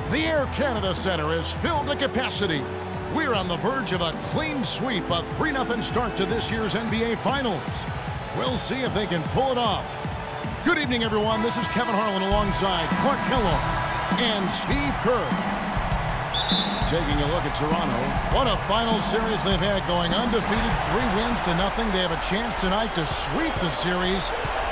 The Air Canada Centre is filled to capacity. We're on the verge of a clean sweep, a 3-0 start to this year's NBA Finals. We'll see if they can pull it off. Good evening, everyone. This is Kevin Harlan alongside Clark Kellogg and Steve Kerr. Taking a look at Toronto. What a final series they've had, going undefeated, 3 wins to nothing. They have a chance tonight to sweep the series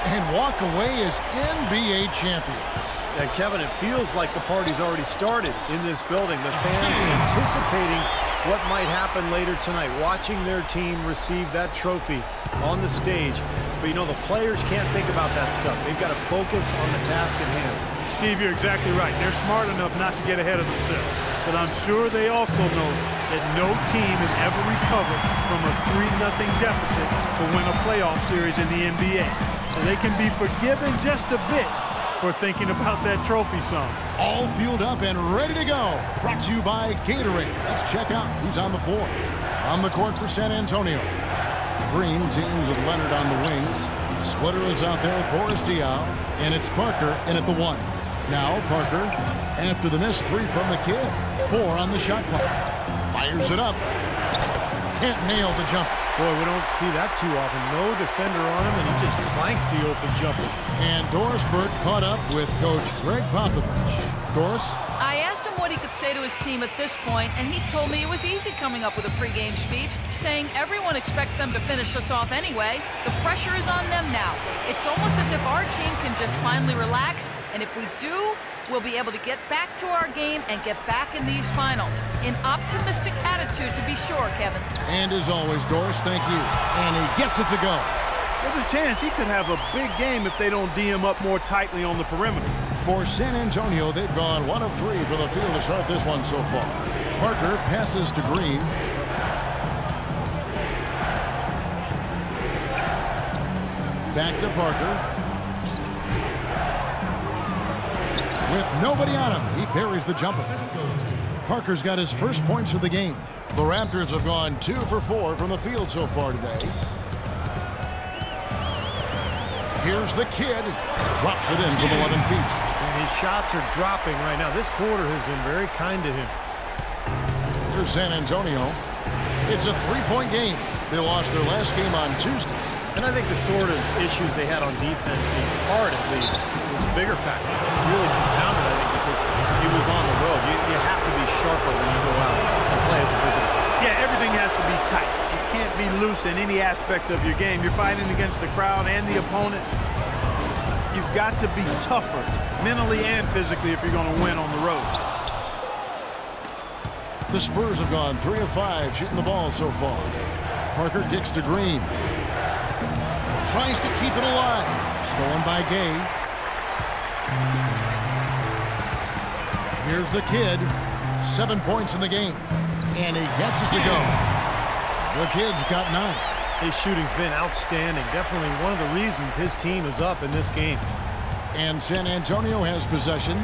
and walk away as NBA champions. And Kevin, it feels like the party's already started in this building. The fans anticipating what might happen later tonight, watching their team receive that trophy on the stage. But, you know, the players can't think about that stuff. They've got to focus on the task at hand. Steve, you're exactly right. They're smart enough not to get ahead of themselves. But I'm sure they also know that no team has ever recovered from a 3-0 deficit to win a playoff series in the NBA. So they can be forgiven just a bit for thinking about that trophy song. All fueled up and ready to go. Brought to you by Gatorade. Let's check out who's on the floor. On the court for San Antonio. Green teams with Leonard on the wings. Splitter is out there with Boris Diaw. And it's Parker in at the 1. Now Parker, after the missed 3 from the kid. 4 on the shot clock. Fires it up. Can't nail the jump. Boy, we don't see that too often. No defender on him, and he just clanks the open jumper. And Doris Burke caught up with Coach Greg Popovich. Doris? I asked him what he could say to his team at this point, and he told me it was easy coming up with a pregame speech, saying everyone expects them to finish us off anyway. The pressure is on them now. It's almost as if our team can just finally relax, and if we do, we'll be able to get back to our game and get back in these finals. An optimistic attitude, to be sure, Kevin. And as always, Doris, thank you. And he gets it to go. There's a chance he could have a big game if they don't D him up more tightly on the perimeter. For San Antonio, they've gone 1 of 3 from the field to start this one so far. Parker passes to Green. Back to Parker. With nobody on him, he buries the jumper. Parker's got his first points of the game. The Raptors have gone 2 for 4 from the field so far today. Here's the kid. Drops it in from 11 feet. And his shots are dropping right now. This quarter has been very kind to him. Here's San Antonio. It's a 3-point game. They lost their last game on Tuesday. And I think the sort of issues they had on defense, in part at least, was a bigger factor. It really compounded, I think, because he was on the road. You have to be sharper when you go out and play as a visitor. Yeah, everything has to be tight. You can't be loose in any aspect of your game. You're fighting against the crowd and the opponent. You've got to be tougher, mentally and physically, if you're going to win on the road. The Spurs have gone 3 of 5 shooting the ball so far. Parker kicks to Green. Tries to keep it alive. Stolen by Gay. Here's the kid. 7 points in the game. And he gets it to go. The kid's got 9. His shooting's been outstanding. Definitely one of the reasons his team is up in this game. And San Antonio has possession.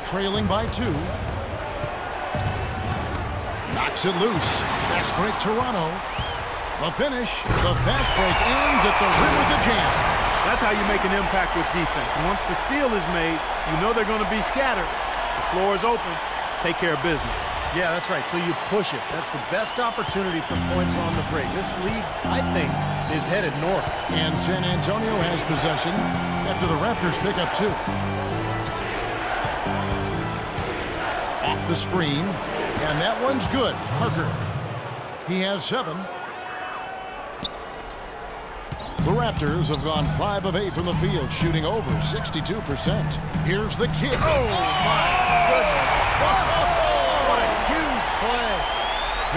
Trailing by 2. Knocks it loose. Fast break Toronto. The finish. The fast break ends at the rim with the jam. That's how you make an impact with defense. Once the steal is made, you know they're going to be scattered. The floor is open. Take care of business. Yeah, that's right. So you push it. That's the best opportunity for points on the break. This lead, I think, is headed north. And San Antonio has possession after the Raptors pick up 2. Off the screen. And that one's good. Parker. He has 7. The Raptors have gone 5 of 8 from the field, shooting over 62%. Here's the kid. Oh, my goodness. What a huge play.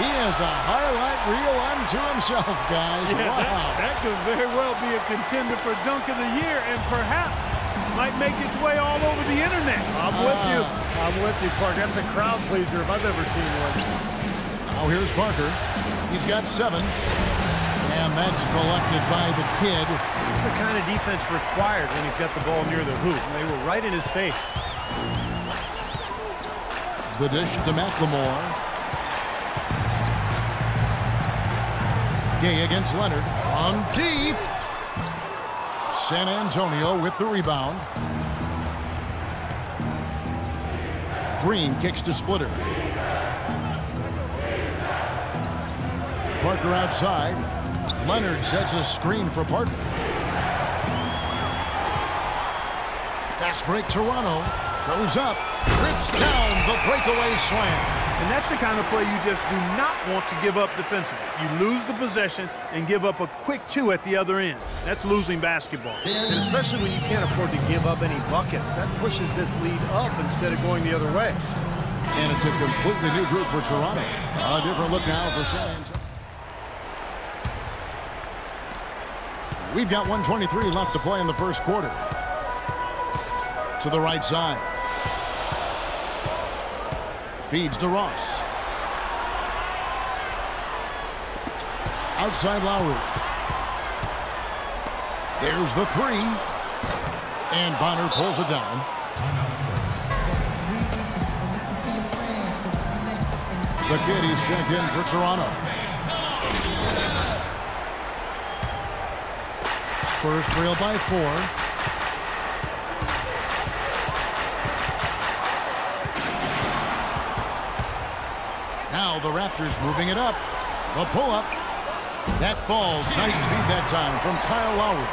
He has a highlight reel unto himself, guys. Yeah, wow. that could very well be a contender for Dunk of the Year and perhaps might make its way all over the internet. I'm with you. I'm with you, Parker. That's a crowd pleaser if I've ever seen one. Now here's Parker. He's got 7. And that's collected by the kid. It's the kind of defense required when he's got the ball near the hoop. They were right in his face. The dish to McLemore. Gay against Leonard. On deep. San Antonio with the rebound. Green kicks to Splitter. Parker outside. Leonard sets a screen for Parker. Fast break Toronto. Goes up. Rips down the breakaway slam. And that's the kind of play you just do not want to give up defensively. You lose the possession and give up a quick 2 at the other end. That's losing basketball. And especially when you can't afford to give up any buckets. That pushes this lead up instead of going the other way. And it's a completely new group for Toronto. A different look now for San Antonio. We've got 1:23 left to play in the first quarter. To the right side. Feeds to Ross. Outside Lowry. There's the 3. And Bonner pulls it down. The kid, he's checked in for Toronto. Spurs trail by 4. Now the Raptors moving it up. The pull-up. That falls. Nice feed that time from Kyle Lowry.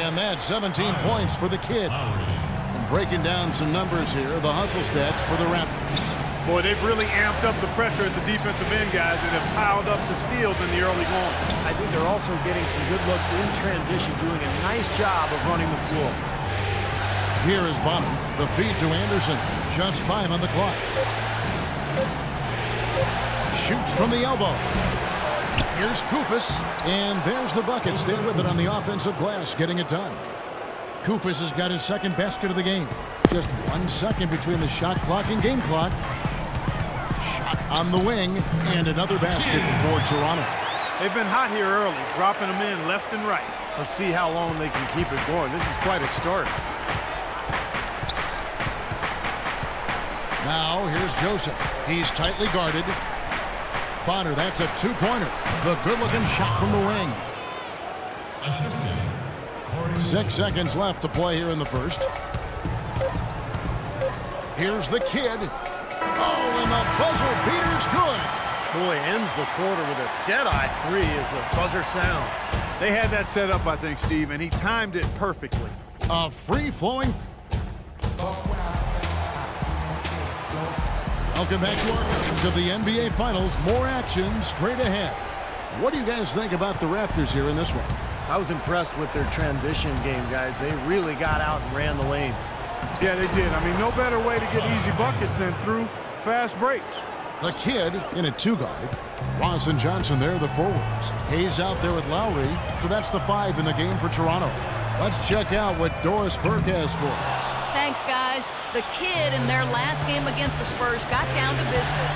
And that's 17 points for the kid. And breaking down some numbers here, the hustle stats for the Raptors. Boy, they've really amped up the pressure at the defensive end, guys, and have piled up the steals in the early going. I think they're also getting some good looks in transition, doing a nice job of running the floor. Here is Bonner. The feed to Anderson. Just 5 on the clock. Shoots from the elbow. Here's Koufos. And there's the bucket. Stay with it on the offensive glass, getting it done. Koufos has got his second basket of the game. Just 1 second between the shot clock and game clock. Shot on the wing. And another basket for Toronto. They've been hot here early, dropping them in left and right. Let's see how long they can keep it going. This is quite a start. Now, here's Joseph. He's tightly guarded. Bonner, that's a 2-pointer. The good-looking shot from the wing. 6 seconds left to play here in the first. Here's the kid. Oh, and the buzzer beater's good. Boy, ends the quarter with a dead-eye 3 as the buzzer sounds. They had that set up, I think, Steve, and he timed it perfectly. A free-flowing. Welcome back to the NBA Finals. More action straight ahead. What do you guys think about the Raptors here in this one? I was impressed with their transition game, guys. They really got out and ran the lanes. Yeah, they did. I mean, no better way to get easy buckets than through fast breaks. The kid in a 2-guard. Ross and Johnson there, the forwards. Hayes out there with Lowry. So that's the 5 in the game for Toronto. Let's check out what Doris Burke has for us. Thanks, guys. The kid in their last game against the Spurs got down to business.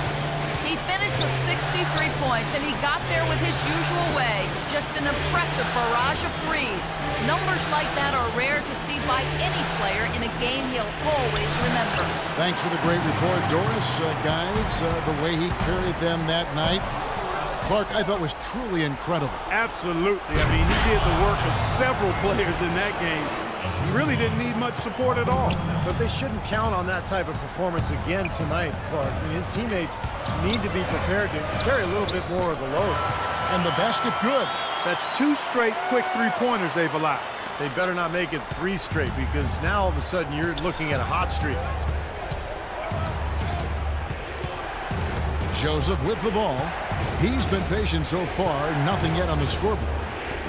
He finished with 63 points, and he got there with his usual way. Just an impressive barrage of threes. Numbers like that are rare to see by any player in a game he'll always remember. Thanks for the great report, Doris. Guys, the way he carried them that night, Clark, I thought was truly incredible. Absolutely. I mean, he did the work of several players in that game. He really didn't need much support at all. But they shouldn't count on that type of performance again tonight, Clark. I mean, his teammates need to be prepared to carry a little bit more of the load. And the basket good. That's 2 straight quick 3-pointers they've allowed. They better not make it 3 straight, because now all of a sudden you're looking at a hot streak. Joseph with the ball. He's been patient so far. Nothing yet on the scoreboard.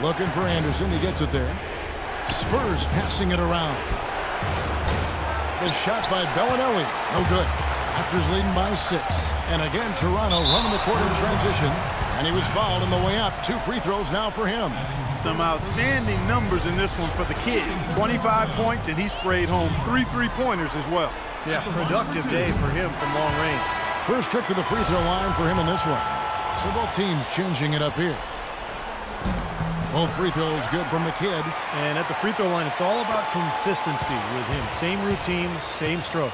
Looking for Anderson. He gets it there. Spurs passing it around. The shot by Bellinelli. No good. Raptors leading by 6. And again, Toronto running the court in transition. And he was fouled on the way up. 2 free throws now for him. Some outstanding numbers in this one for the kid. 25 points, and he sprayed home 3 3-pointers as well. Yeah, productive day for him from long range. First trip to the free throw line for him in this one. So both teams changing it up here. Both free throws good from the kid. And at the free throw line, it's all about consistency with him. Same routine, same stroke.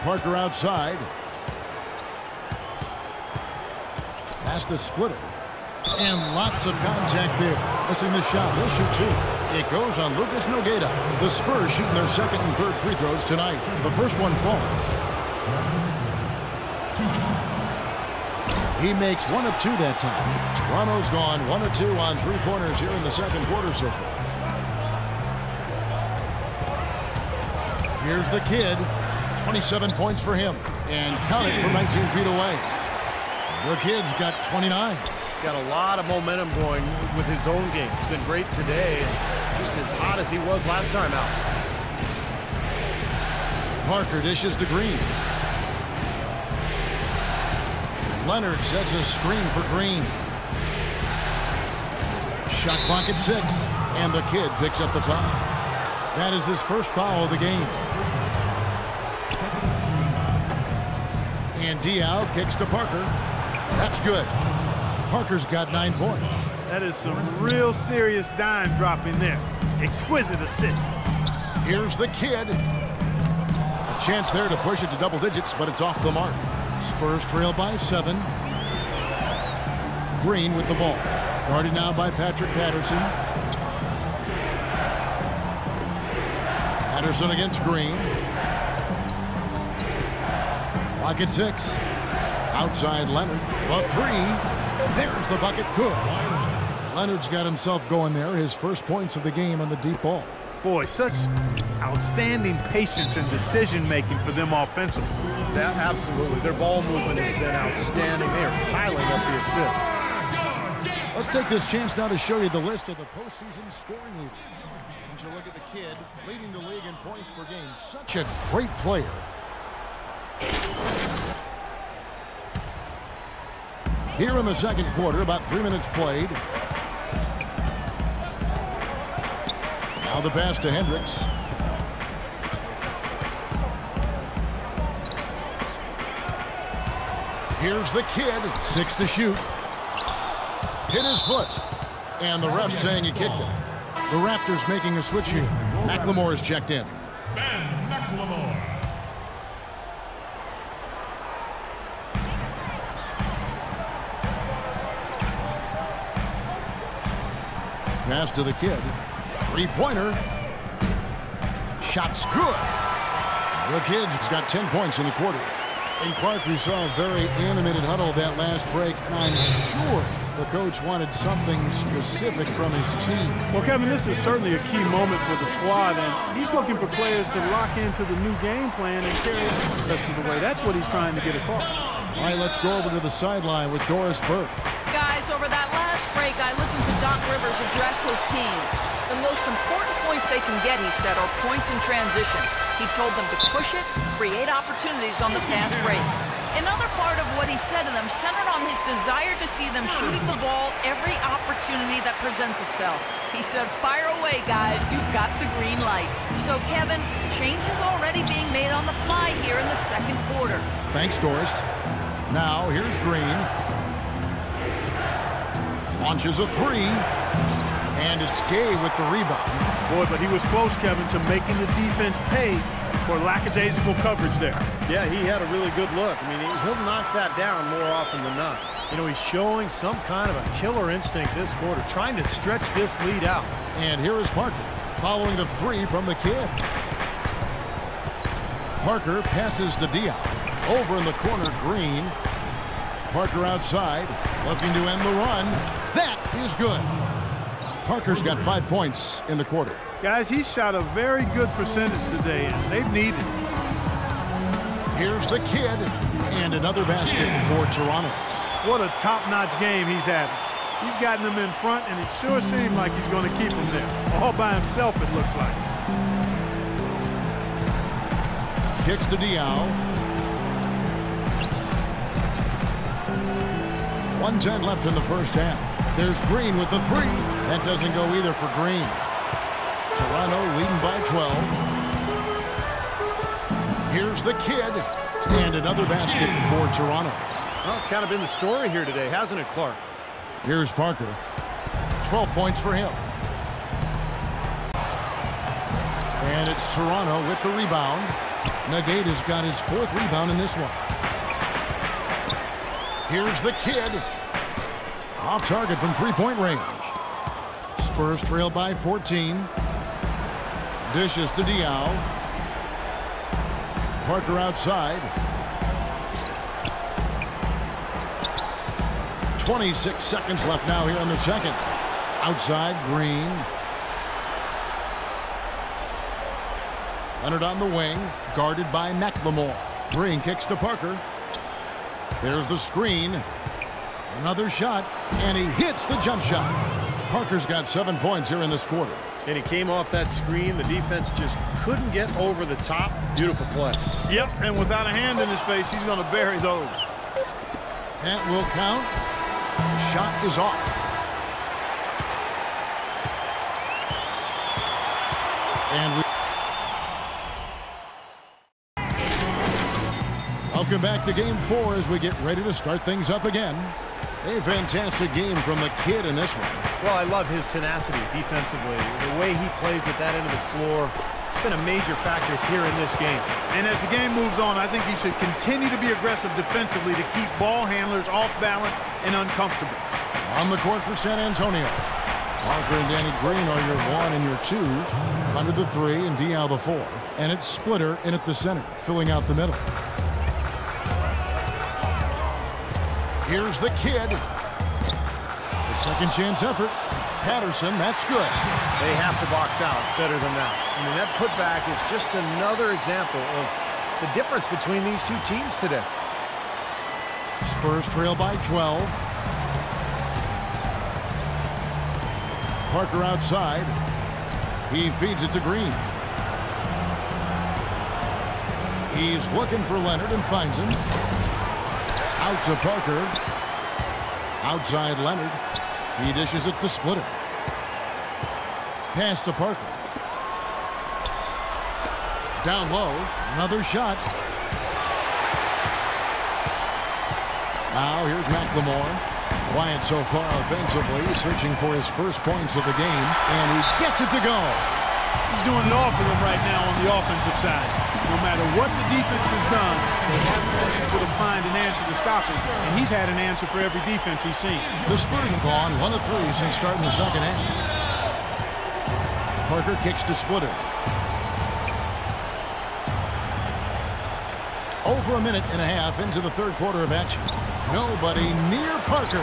Parker outside. Pass to Splitter. And lots of contact there. Missing the shot. He'll shoot two. It goes on Lucas Nogueira. The Spurs shooting their second and third free throws tonight. The first one falls. He makes one of two that time. Toronto's gone 1 of 2 on three-pointers here in the second quarter so far. Here's the kid. 27 points for him. And count it from 19 feet away. The kid's got 29. Got a lot of momentum going with his own game. He's been great today, and just as hot as he was last time out. Parker dishes to Green. Leonard sets a screen for Green. Shot clock at 6, and the kid picks up the foul. That is his first foul of the game. And Diaw kicks to Parker. That's good. Parker's got 9 points. That is some real serious dime dropping there. Exquisite assist. Here's the kid. A chance there to push it to double digits, but it's off the mark. Spurs trail by 7. Green with the ball. Guarded now by Patrick Patterson. Patterson against Green. Clock at 6. Outside Leonard. A 3. There's the bucket. Good. Leonard's got himself going there. His first points of the game on the deep ball. Boy, such outstanding patience and decision-making for them offensively. Absolutely. Their ball movement has been outstanding. They are piling up the assists. Let's take this chance now to show you the list of the postseason scoring leaders. As you look at the kid leading the league in points per game. Such a great player. Here in the second quarter, about 3 minutes played. Now the pass to Hendricks. Here's the kid, 6 to shoot. Hit his foot. And the ref saying he kicked it. The Raptors making a switch here. McLemore is checked in. Ben McLemore. Pass to the kid. Three-pointer. Shot's good. The kid's got 10 points in the quarter. And Clark, we saw a very animated huddle that last break, and I'm sure the coach wanted something specific from his team. Well, Kevin, this is certainly a key moment for the squad, and he's looking for players to lock into the new game plan and carry it the rest of the way. That's what he's trying to get across. All right, let's go over to the sideline with Doris Burke. Guys, over that last break, I listened to Doc Rivers address his team. The most important points they can get, he said, are points in transition. He told them to push it, create opportunities on the fast break. Another part of what he said to them centered on his desire to see them shooting the ball every opportunity that presents itself. He said, fire away, guys. You've got the green light. So, Kevin, change is already being made on the fly here in the second quarter. Thanks, Doris. Now, here's Green. Launches a 3. And it's Gay with the rebound. Boy, but he was close, Kevin, to making the defense pay for lackadaisical coverage there. Yeah, he had a really good look. I mean, he'll knock that down more often than not. You know, he's showing some kind of a killer instinct this quarter, trying to stretch this lead out. And here is Parker, following the 3 from the kid. Parker passes to Diaw. Over in the corner, Green. Parker outside, looking to end the run. That is good. Parker's got 5 points in the quarter. Guys, he shot a very good percentage today, and they've needed it. Here's the kid, and another basket for Toronto. What a top-notch game he's having. He's gotten them in front, and it sure seemed like he's going to keep them there. All by himself, it looks like. Kicks to Diaw. 1:10 left in the first half. There's Green with the 3. That doesn't go either for Green. Toronto leading by 12. Here's the kid. And another basket for Toronto. Well, it's kind of been the story here today, hasn't it, Clark? Here's Parker. 12 points for him. And it's Toronto with the rebound. Nogueira's got his 4th rebound in this one. Here's the kid. Off target from three-point range. Spurs trail by 14. Dishes to Diaw. Parker outside. 26 seconds left now here in the second. Outside, Green. Leonard on the wing, guarded by McLemore. Green kicks to Parker. There's the screen. Another shot, and he hits the jump shot. Parker's got 7 points here in this quarter. And he came off that screen. The defense just couldn't get over the top. Beautiful play. Yep, and without a hand in his face, he's going to bury those. That will count. The shot is off. And welcome back to Game 4 as we get ready to start things up again. A fantastic game from the kid in this one. Well, I love his tenacity defensively. The way he plays at that end of the floor, it's been a major factor here in this game. And as the game moves on, I think he should continue to be aggressive defensively to keep ball handlers off balance and uncomfortable. On the court for San Antonio. Parker and Danny Green are your 1 and your 2. Under the 3 and Diaw the 4. And it's Splitter in at the center, filling out the middle. Here's the kid. The second chance effort. Patterson, that's good. They have to box out better than that. I mean, that putback is just another example of the difference between these two teams today. Spurs trail by 12. Parker outside. He feeds it to Green. He's looking for Leonard and finds him. Out to Parker. Outside Leonard. He dishes it to Splitter. Pass to Parker. Down low. Another shot. Now here's McLemore. Quiet so far offensively. Searching for his first points of the game. And he gets it to go. He's doing it all for them right now on the offensive side. No matter what the defense has done, they haven't been able to find an answer to stop him. And he's had an answer for every defense he's seen. The Spurs have gone 1 of 3 since starting the second half. Parker kicks to Splitter. Over a minute and a half into the third quarter of action. Nobody near Parker.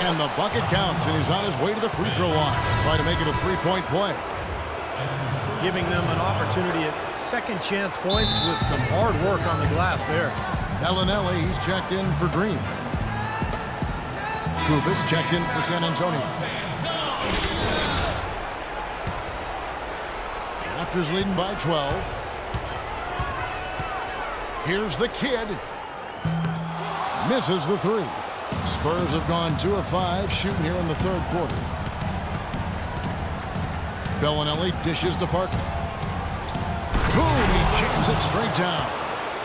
And the bucket counts, and he's on his way to the free throw line. Try to make it a three-point play. Giving them an opportunity at second chance points with some hard work on the glass there. Bellinelli, he's checked in for Green. Koufos checked in for San Antonio. Raptors leading by 12. Here's the kid. Misses the 3. Spurs have gone 2 of 5 shooting here in the third quarter. Bellinelli dishes to Parker. Boom! He jams it straight down.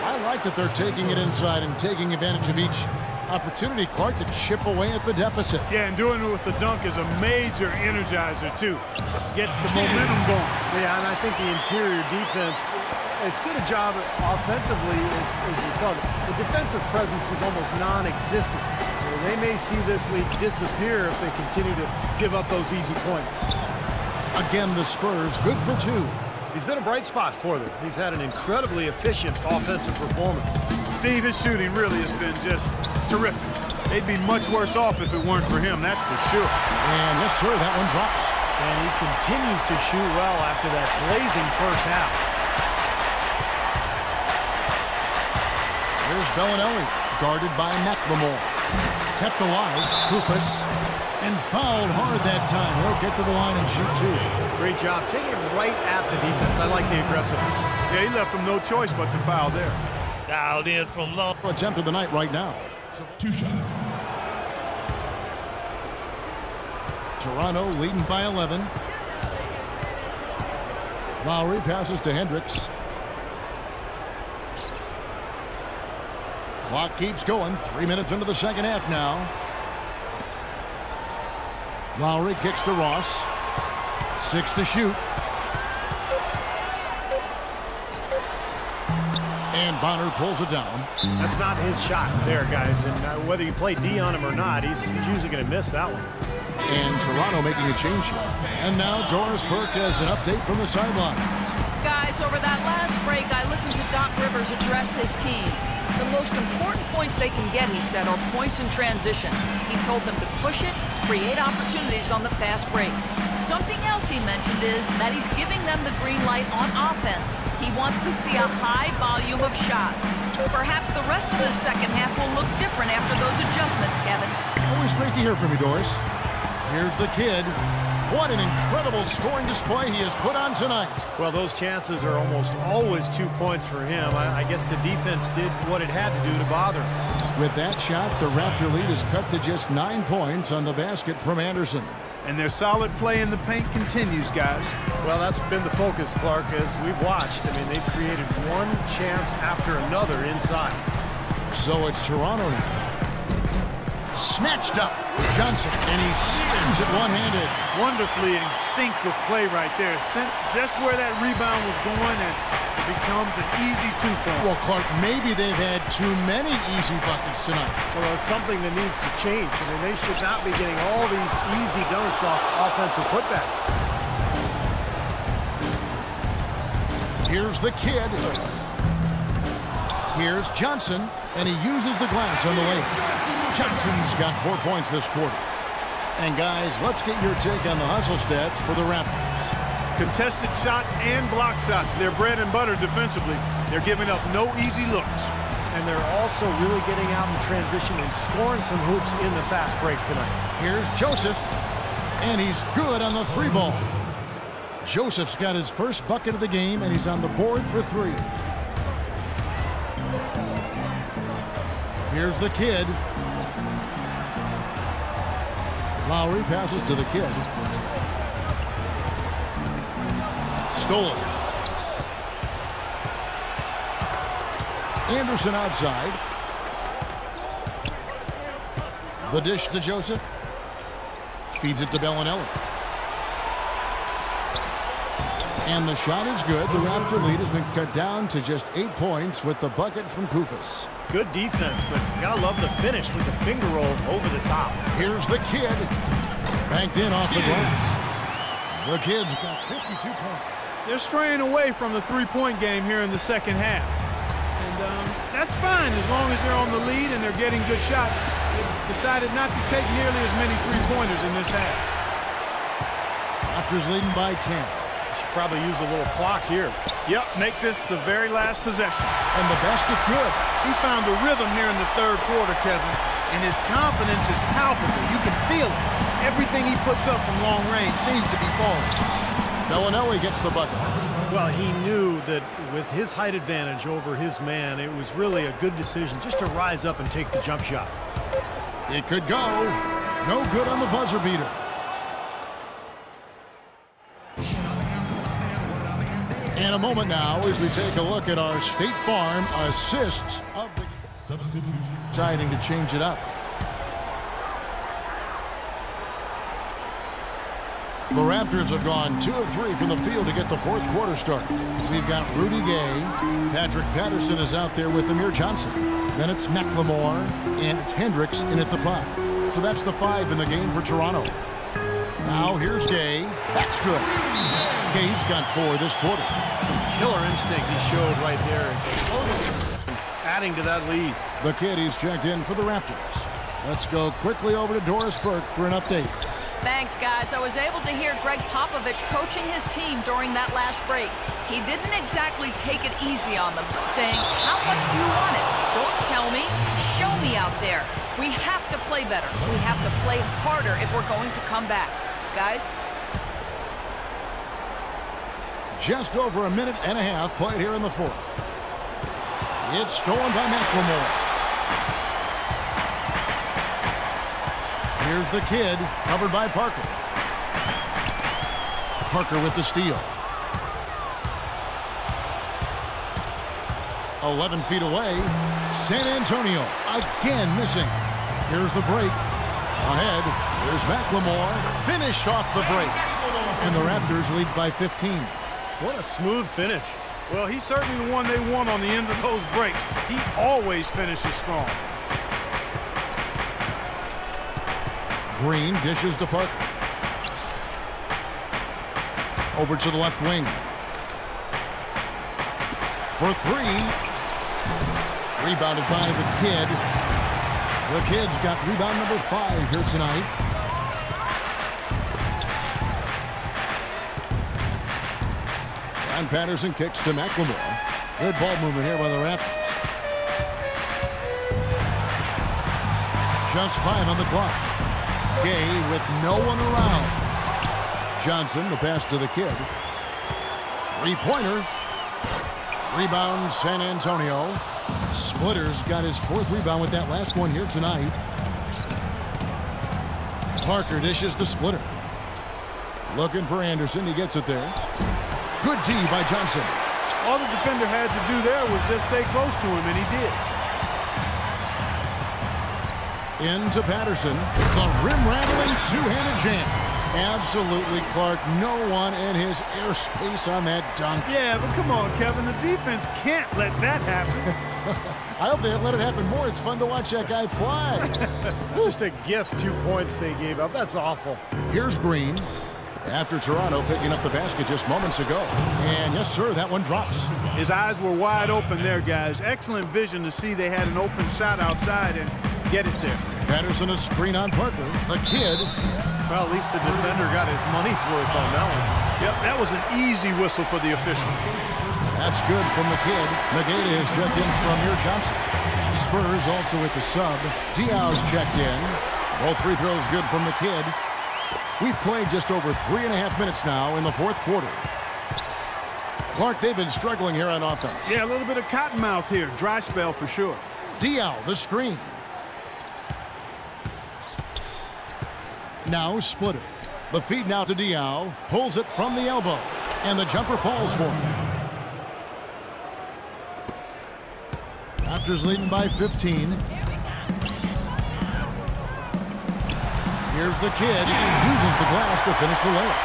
I like that they're taking it inside and taking advantage of each opportunity, Clark, to chip away at the deficit. Yeah, and doing it with the dunk is a major energizer, too. Gets the momentum going. Yeah, and I think the interior defense, as good a job offensively as we saw. The defensive presence was almost non-existent. They may see this lead disappear if they continue to give up those easy points. Again, the Spurs good for 2. He's been a bright spot for them. He's had an incredibly efficient offensive performance. Steve, his shooting really has been just terrific. They'd be much worse off if it weren't for him, that's for sure. And yes, sir, that one drops. And he continues to shoot well after that blazing first half. Here's Bellinelli, guarded by McLemore. Kept alive, Koufos, and fouled hard that time. He'll get to the line and shoot 2. Great job taking it right at the defense. I like the aggressiveness. Yeah, he left them no choice but to foul there. Dialed in from long. Attempt of the night right now. 2 shots. Toronto leading by 11. Lowry passes to Hendricks. Clock keeps going. 3 minutes into the second half now. Lowry kicks to Ross. 6 to shoot. And Bonner pulls it down. That's not his shot there, guys. And whether you play D on him or not, he's usually going to miss that one. And Toronto making a change here. And now Doris Burke has an update from the sidelines. Guys, over that last break, I listened to Doc Rivers address his team. The most important points they can get, he said, are points in transition. He told them to push it, create opportunities on the fast break. Something else he mentioned is that he's giving them the green light on offense. He wants to see a high volume of shots. Perhaps the rest of the second half will look different after those adjustments, Kevin. Always great to hear from you, Doris. Here's the kid. What an incredible scoring display he has put on tonight. Well, those chances are almost always 2 points for him. I guess the defense did what it had to do to bother him. With that shot, the Raptor lead is cut to just 9 points on the basket from Anderson. And their solid play in the paint continues, guys. Well, that's been the focus, Clark, as we've watched. I mean, they've created one chance after another inside. So it's Toronto now. Snatched up. Johnson, and he slams it one-handed. Wonderfully instinctive play right there. Sense just where that rebound was going, and it becomes an easy two for him. Well, Clark, maybe they've had too many easy buckets tonight. Well, it's something that needs to change. I mean, they should not be getting all these easy dunks off offensive putbacks. Here's the kid. Here's Johnson, and he uses the glass on the lane. Johnson's got 4 points this quarter. And guys, let's get your take on the hustle stats for the Raptors. Contested shots and block shots. They're bread and butter defensively. They're giving up no easy looks. And they're also really getting out in transition and scoring some hoops in the fast break tonight. Here's Joseph, and he's good on the 3 ball. Joseph's got his first bucket of the game, and he's on the board for 3. Here's the kid. Lowry passes to the kid. Stolen. Anderson outside. The dish to Joseph. Feeds it to Bellinelli. And the shot is good. The Raptor lead has been cut down to just 8 points with the bucket from Koufos. Good defense, but you gotta love the finish with the finger roll over the top. Here's the kid. Banked in off the glass. The kid's got 52 points. They're straying away from the three-point game here in the second half. And that's fine as long as they're on the lead and they're getting good shots. They've decided not to take nearly as many three-pointers in this half. Raptors leading by 10. Probably use a little clock here. Yep, make this the very last possession. And the basket good. He's found a rhythm here in the third quarter, Kevin, and his confidence is palpable. You can feel it. Everything he puts up from long range seems to be falling. Bellinelli gets the bucket. Well, he knew that with his height advantage over his man, it was really a good decision just to rise up and take the jump shot. It could go. No good on the buzzer beater. In a moment now, as we take a look at our State Farm assists of the substitution, deciding to change it up. The Raptors have gone 2 of 3 from the field to get the fourth quarter started. We've got Rudy Gay, Patrick Patterson is out there with Amir Johnson. Then it's McLemore, and it's Hendricks in at the 5. So that's the 5 in the game for Toronto. Now here's Gay. That's good. Gay's got 4 this quarter. Some killer instinct he showed right there. Adding to that lead. The kid, he's checked in for the Raptors. Let's go quickly over to Doris Burke for an update. Thanks, guys. I was able to hear Greg Popovich coaching his team during that last break. He didn't exactly take it easy on them, saying, how much do you want it? Don't tell me. Show me out there. We have to play better. We have to play harder if we're going to come back. Guys? Just over a minute and a half played here in the fourth. It's stolen by McLemore. Here's the kid, covered by Parker. Parker with the steal. 11 feet away. San Antonio again missing. Here's the break. Ahead. Here's McLemore. Finish off the break. And the Raptors lead by 15. What a smooth finish. Well, he's certainly the one they want on the end of those breaks. He always finishes strong. Green dishes to Parker. Over to the left wing. For three. Rebounded by the Kid. The Kid's got rebound number 5 here tonight. And Patterson kicks to McLemore. Good ball movement here by the Raptors. Just 5 on the clock. Gay with no one around. Johnson, the pass to the Kid. Three-pointer. Rebound, San Antonio. Splitter's got his 4th rebound with that last one here tonight. Parker dishes to Splitter. Looking for Anderson. He gets it there. Good D by Johnson. All the defender had to do there was just stay close to him, and he did. Into Patterson. The rim-rattling two-handed jam. Absolutely, Clark. No one in his airspace on that dunk. Yeah, but come on, Kevin. The defense can't let that happen. I hope they let it happen more. It's fun to watch that guy fly. Just a gift, 2 points they gave up. That's awful. Here's Green. After Toronto picking up the basket just moments ago. And yes, sir, that one drops. His eyes were wide open there, guys. Excellent vision to see they had an open shot outside and get it there. Patterson a screen on Parker. The Kid. Well, at least the defender got his money's worth on that one. Yep, that was an easy whistle for the official. That's good from the Kid. Mageda has checked in from your Johnson. Spurs also with the sub. Diaw's checked in. Both free throws good from the Kid. We've played just over 3.5 minutes now in the 4th quarter. Clark, they've been struggling here on offense. Yeah, a little bit of cottonmouth here. Dry spell for sure. Diaw, the screen. Now Splitter. The feed now to Diaw. Pulls it from the elbow. And the jumper falls for him. Raptors leading by 15. Here's the Kid. Uses the glass to finish the layup.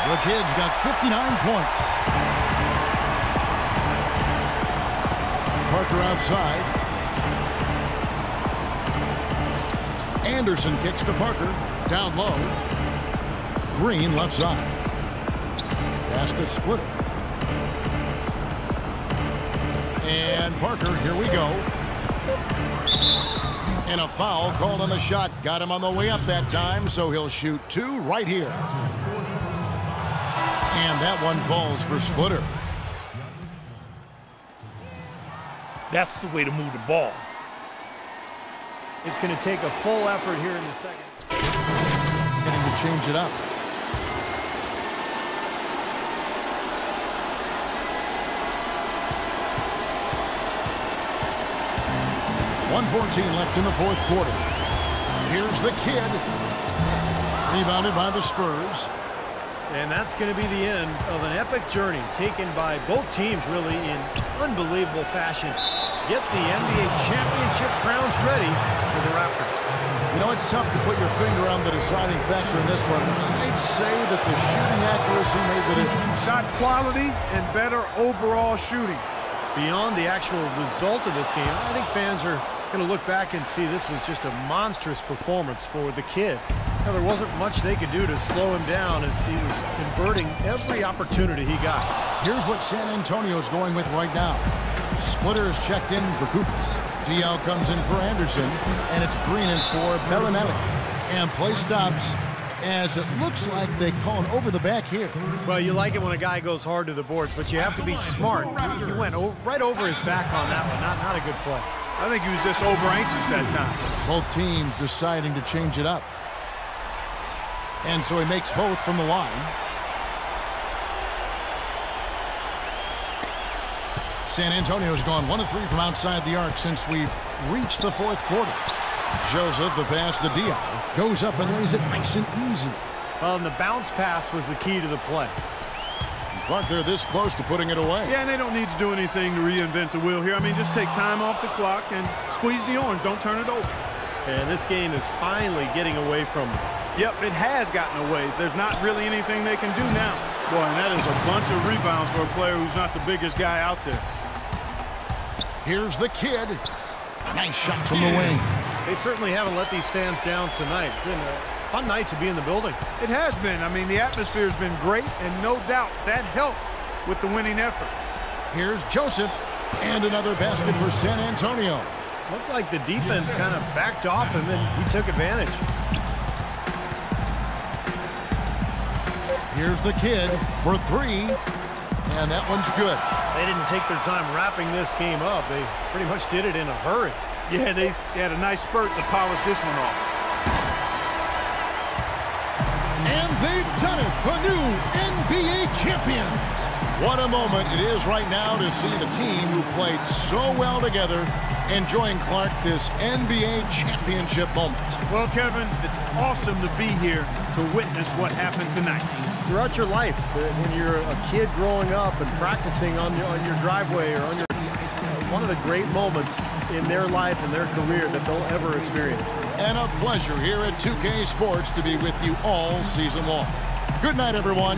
The Kid's got 59 points. Parker outside. Anderson kicks to Parker. Down low. Green left side. Pass to Splitter. And Parker, here we go. And a foul called on the shot. Got him on the way up that time, so he'll shoot 2 right here. And that one falls for Splitter. That's the way to move the ball. It's going to take a full effort here in the second. Getting to change it up. .114 left in the 4th quarter. Here's the Kid. Rebounded by the Spurs. And that's going to be the end of an epic journey taken by both teams really in unbelievable fashion. Get the NBA championship crowns ready for the Raptors. You know, it's tough to put your finger on the deciding factor in this one. I'd say that the shooting accuracy made the difference. Shot quality and better overall shooting. Beyond the actual result of this game, I think fans are going to look back and see this was just a monstrous performance for the Kid. Now, there wasn't much they could do to slow him down as he was converting every opportunity he got. Here's what San Antonio's going with right now. Splitter is checked in for Kupas. Diaw comes in for Anderson, and it's Green in for Bellinelli. And play stops as it looks like they call an over the back here. Well, you like it when a guy goes hard to the boards, but you have to be smart. He went right over his back on that one. Not a good play. I think he was just over anxious that time. Both teams deciding to change it up. And so he makes both from the line. San Antonio's gone 1 of 3 from outside the arc since we've reached the 4th quarter. Joseph, the pass to Diaw, goes up and lays it nice and easy. Well, and the bounce pass was the key to the play. Clark, they're this close to putting it away. Yeah, and they don't need to do anything to reinvent the wheel here. I mean, just take time off the clock and squeeze the orange. Don't turn it over. And this game is finally getting away from them. Yep, it has gotten away. There's not really anything they can do now. Boy, and that is a bunch of rebounds for a player who's not the biggest guy out there. Here's the kid. Nice shot from the wing. They certainly haven't let these fans down tonight. It's been a fun night to be in the building. It has been. I mean, the atmosphere has been great, and no doubt that helped with the winning effort. Here's Joseph, and another basket for San Antonio. Looked like the defense kind of backed off, and then he took advantage. Here's the kid for three, and that one's good. They didn't take their time wrapping this game up. They pretty much did it in a hurry. Yeah, they had a nice spurt to polish this one off. And they've done it, the new NBA champions. What a moment it is right now to see the team who played so well together enjoying, Clark, this NBA championship moment. Well, Kevin, it's awesome to be here to witness what happened tonight. Throughout your life, when you're a kid growing up and practicing on your driveway or on your one of the great moments in their life and their career that they'll ever experience. And a pleasure here at 2K Sports to be with you all season long. Good night, everyone.